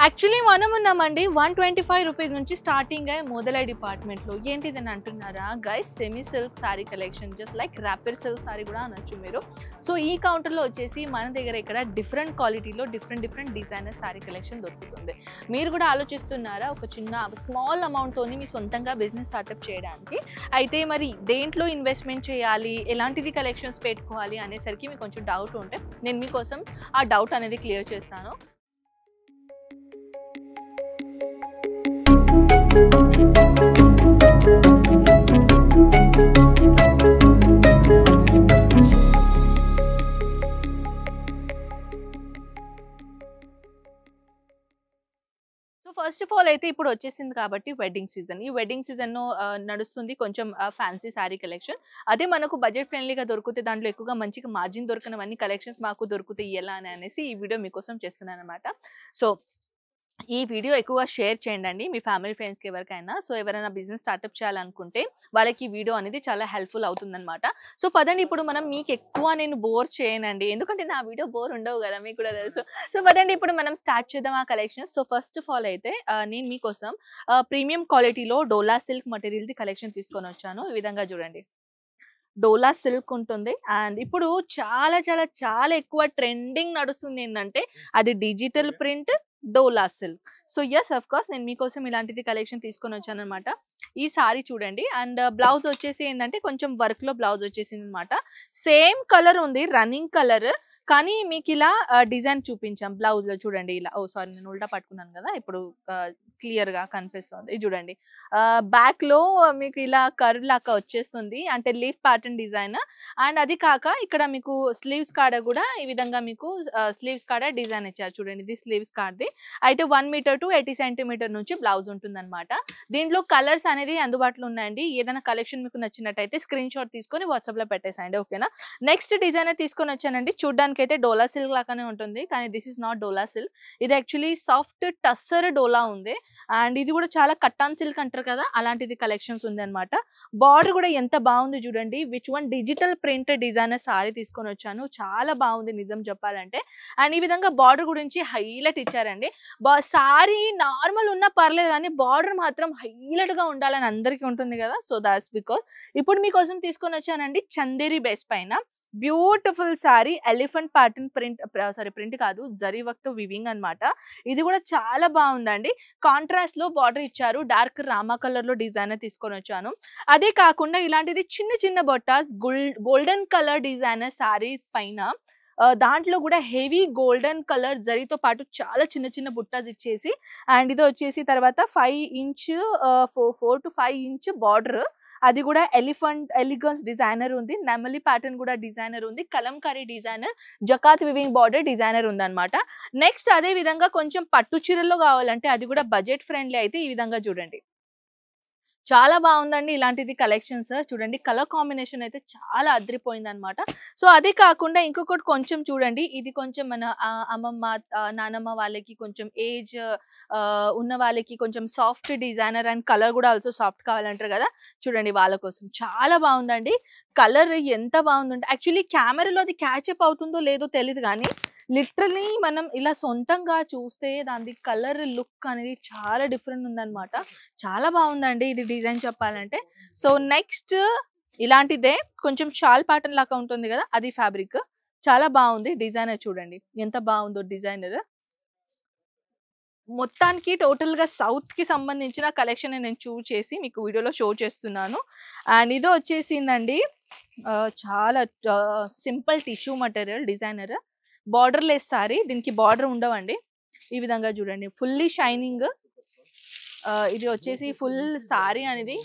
Actually మనం ఉన్నామండి 125 rupees నుంచి స్టార్టింగ్ అయ్యే మొదలై డిపార్ట్మెంట్లో. ఏంటిదని అంటున్నారా guys? Semi silk sorry collection, just like rapid silk sorry కూడా అనొచ్చు మీరు. సో ఈ కౌంటర్లో వచ్చేసి మన దగ్గర ఇక్కడ డిఫరెంట్ క్వాలిటీలో డిఫరెంట్ డిజైనర్ సారీ కలెక్షన్ దొరుకుతుంది. మీరు కూడా ఆలోచిస్తున్నారా ఒక చిన్న స్మాల్ అమౌంట్తోని మీ సొంతంగా బిజినెస్ స్టార్ట్అప్ చేయడానికి? అయితే మరి దేంట్లో ఇన్వెస్ట్మెంట్ చేయాలి, ఎలాంటిది కలెక్షన్స్ పెట్టుకోవాలి అనేసరికి మీకు కొంచెం డౌట్ ఉంటే నేను మీకోసం ఆ డౌట్ అనేది క్లియర్ చేస్తాను. సో ఫస్ట్ ఆఫ్ ఆల్ అయితే ఇప్పుడు వచ్చేసింది కాబట్టి వెడ్డింగ్ సీజన్. ఈ వెడ్డింగ్ సీజన్ నడుస్తుంది కొంచెం ఫ్యాన్సీ శారీ కలెక్షన్. అదే మనకు బడ్జెట్ ఫ్రెండ్లీగా దొరుకుతాయి, దాంట్లో ఎక్కువగా మంచిగా మార్జిన్ దొరికినవన్నీ కలెక్షన్స్ మాకు దొరుకుతాయి ఎలా అని అనేసి ఈ వీడియో మీకోసం చేస్తున్నాను అనమాట. సో ఈ వీడియో ఎక్కువగా షేర్ చేయండి మీ ఫ్యామిలీ ఫ్రెండ్స్కి ఎవరికైనా. సో ఎవరైనా బిజినెస్ స్టార్ట్అప్ చేయాలనుకుంటే వాళ్ళకి ఈ వీడియో అనేది చాలా హెల్ప్ఫుల్ అవుతుందన్నమాట. సో పదండి ఇప్పుడు మనం మీకు ఎక్కువ నేను బోర్ చేయనండి, ఎందుకంటే నా వీడియో బోర్ ఉండవు కదా, మీకు కూడా తెలుసు. సో పదండి ఇప్పుడు మనం స్టార్ట్ చేద్దాం ఆ collection. So first of all అయితే నేను మీకోసం ప్రీమియం క్వాలిటీలో డోలా సిల్క్ మెటీరియల్ది కలెక్షన్ తీసుకొని వచ్చాను. ఈ విధంగా చూడండి, డోలా సిల్క్ ఉంటుంది. అండ్ ఇప్పుడు చాలా ఎక్కువ ట్రెండింగ్ నడుస్తుంది ఏంటంటే అది digital print dola silk. So yes of course నేను మీకోసం ఇలాంటిది కలెక్షన్ తీసుకొని వచ్చాను అనమాట. ఈ సారీ చూడండి. అండ్ బ్లౌజ్ వచ్చేసి ఏంటంటే కొంచెం వర్క్ లో బ్లౌజ్ వచ్చేసింది అనమాట. సేమ్ కలర్ ఉంది, రన్నింగ్ కలర్, కానీ మీకు ఇలా డిజైన్ చూపించాం బ్లౌజ్ లో. చూడండి ఇలా, ఓ సారీ నేను ఉల్టా పట్టుకున్నాను కదా, ఇప్పుడు క్లియర్ గా కనిపిస్తుంది. ఇది చూడండి, బ్యాక్ లో మీకు ఇలా కర్వ్ లాగా వచ్చేస్తుంది, అంటే లీఫ్ ప్యాటర్న్ డిజైన్. అండ్ అది కాక ఇక్కడ మీకు స్లీవ్స్ కాడ కూడా ఈ విధంగా మీకు స్లీవ్స్ కాడ డిజైన్ ఇచ్చారు. చూడండి, ఇది స్లీవ్స్ కార్డ్ది. అయితే 1 మీటర్ టు 80 సెంటీమీటర్ నుంచి బ్లౌజ్ ఉంటుంది అనమాట. దీంట్లో కలర్స్ అనేది అందుబాటులో ఉన్నాయండి. ఏదైనా కలెక్షన్ మీకు నచ్చినట్టయితే స్క్రీన్ షాట్ తీసుకొని వాట్సాప్ లో పెట్టేసాయండి, ఓకేనా. నెక్స్ట్ డిజైనర్ తీసుకొని వచ్చానండి. చూడడానికి అయితే డోలా సిల్క్ లాగానే ఉంటుంది, కానీ this is not dola silk. ఇది యాక్చువల్లీ సాఫ్ట్ టస్సర్ డోలా ఉంది. అండ్ ఇది కూడా చాలా కట్టాన్ సిల్క్ అంటారు కదా, అలాంటిది కలెక్షన్స్ ఉంది అనమాట. బార్డర్ కూడా ఎంత బాగుంది చూడండి. Which one digital print designer sorry తీసుకొని వచ్చాను, చాలా బాగుంది నిజం చెప్పాలంటే. అండ్ ఈ విధంగా బార్డర్ గురించి హైలైట్ ఇచ్చారండి. సారీ నార్మల్ ఉన్నా పర్లేదు, కానీ బార్డర్ మాత్రం హైలైట్ గా ఉండాలని అందరికీ ఉంటుంది కదా. సో దాట్స్ బికాస్ ఇప్పుడు మీకోసం తీసుకొని వచ్చానండి చందేరి బేస్ పైన beautiful sorry, elephant pattern print, sorry print కాదు, జరీ వర్క్ తో వివింగ్ అనమాట. ఇది కూడా చాలా బాగుందండి. కాంట్రాస్ట్ లో బార్డర్ ఇచ్చారు, డార్క్ రామా కలర్ లో డిజైనర్ తీసుకొని వచ్చాను. అదే కాకుండా ఇలాంటిది చిన్న బొట్టాస్ గోల్డెన్ కలర్ డిజైనర్ సారీ పైన దాంట్లో కూడా హెవీ గోల్డెన్ కలర్ జరీతో పాటు చాలా చిన్న బుట్టాస్ ఇచ్చేసి, అండ్ ఇది వచ్చేసి తర్వాత 5 ఇంచ్ 4 to 5 ఇంచ్ బార్డర్. అది కూడా ఎలిగన్స్ డిజైనర్ ఉంది, నెమలి ప్యాటర్న్ కూడా డిజైనర్ ఉంది, Kalamkari designer, zakat weaving border designer ఉంది అనమాట. నెక్స్ట్ అదే విధంగా కొంచెం పట్టు చీరల్లో కావాలంటే అది కూడా బడ్జెట్ ఫ్రెండ్లీ అయితే ఈ విధంగా చూడండి, చాలా బాగుందండి ఇలాంటిది కలెక్షన్స్. చూడండి కలర్ కాంబినేషన్ అయితే చాలా అదిరిపోయింది అనమాట. సో అదే కాకుండా ఇంకొకటి కొంచెం చూడండి, ఇది కొంచెం మన అమ్మమ్మ నానమ్మ వాళ్ళకి, కొంచెం ఏజ్ ఉన్న వాళ్ళకి కొంచెం సాఫ్ట్ డిజైనర్ అండ్ కలర్ కూడా ఆల్సో సాఫ్ట్ కావాలంటారు కదా, చూడండి వాళ్ళ కోసం చాలా బాగుందండి. కలర్ ఎంత బాగుందంటే యాక్చువల్లీ కెమెరాలో అది క్యాచప్ అవుతుందో లేదో తెలియదు, కానీ లిటరలీ మనం ఇలా సొంతంగా చూస్తే దాని కలర్ లుక్ అనేది చాలా డిఫరెంట్ ఉందన్నమాట. చాలా బాగుందండి ఇది డిజైన్ చెప్పాలంటే. సో నెక్స్ట్ ఇలాంటిదే కొంచెం షాల్ ప్యాటర్న్ లాగా ఉంటుంది కదా, అది ఫ్యాబ్రిక్ చాలా బాగుంది. డిజైనర్ చూడండి ఎంత బాగుందో డిజైనర్. మొత్తానికి టోటల్ గా సౌత్ కి సంబంధించిన కలెక్షన్ నేను చూస్ చేసి మీకు వీడియోలో షో చేస్తున్నాను. అండ్ ఇది వచ్చేసిందండి చాలా simple tissue material designer, border less sorry, దీనికి బార్డర్ ఉండవండి. ఈ విధంగా చూడండి ఫుల్లీ షైనింగ్. ఇది వచ్చేసి ఫుల్ సారీ అనేది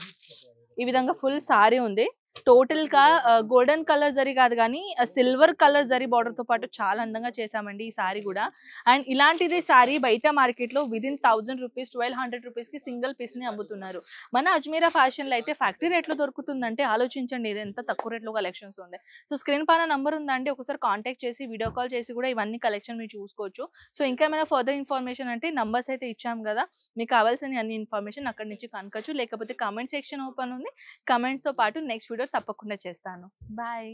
ఈ విధంగా ఫుల్ సారీ ఉంది. టోటల్ గా గోల్డెన్ కలర్ జరీ కాదు కానీ సిల్వర్ కలర్ జరీ బార్డర్ తో పాటు చాలా అందంగా చేసామండి ఈ సారీ కూడా. అండ్ ఇలాంటిది సారీ బయట మార్కెట్ లో విదిన్ 1000 రూపీస్ 1200 రూపీస్ కి సింగిల్ పీస్ ని అమ్ముతున్నారు. మన అజ్మీరా ఫ్యాషన్ లో అయితే ఫ్యాక్టరీ రేట్ లో దొరుకుతుందంటే ఆలోచించండి ఇది ఎంత తక్కువ రేట్ లో కలెక్షన్స్ ఉంది. సో స్క్రీన్ పైన నంబర్ ఉందండి, ఒకసారి కాంటాక్ట్ చేసి వీడియో కాల్ చేసి కూడా ఇవన్నీ కలెక్షన్ మీరు చూసుకోవచ్చు. సో ఇంకా ఏమైనా ఫర్దర్ ఇన్ఫర్మేషన్ అంటే నంబర్స్ అయితే ఇచ్చాం కదా, మీకు కావాల్సిన అన్ని ఇన్ఫర్మేషన్ అక్కడ నుంచి కనుకోవచ్చు. లేకపోతే కామెంట్ సెక్షన్ ఓపెన్ ఉంది, కమెంట్స్ తో పాటు నెక్స్ట్ వీడియో తప్పకుండా చేస్తాను. బాయ్.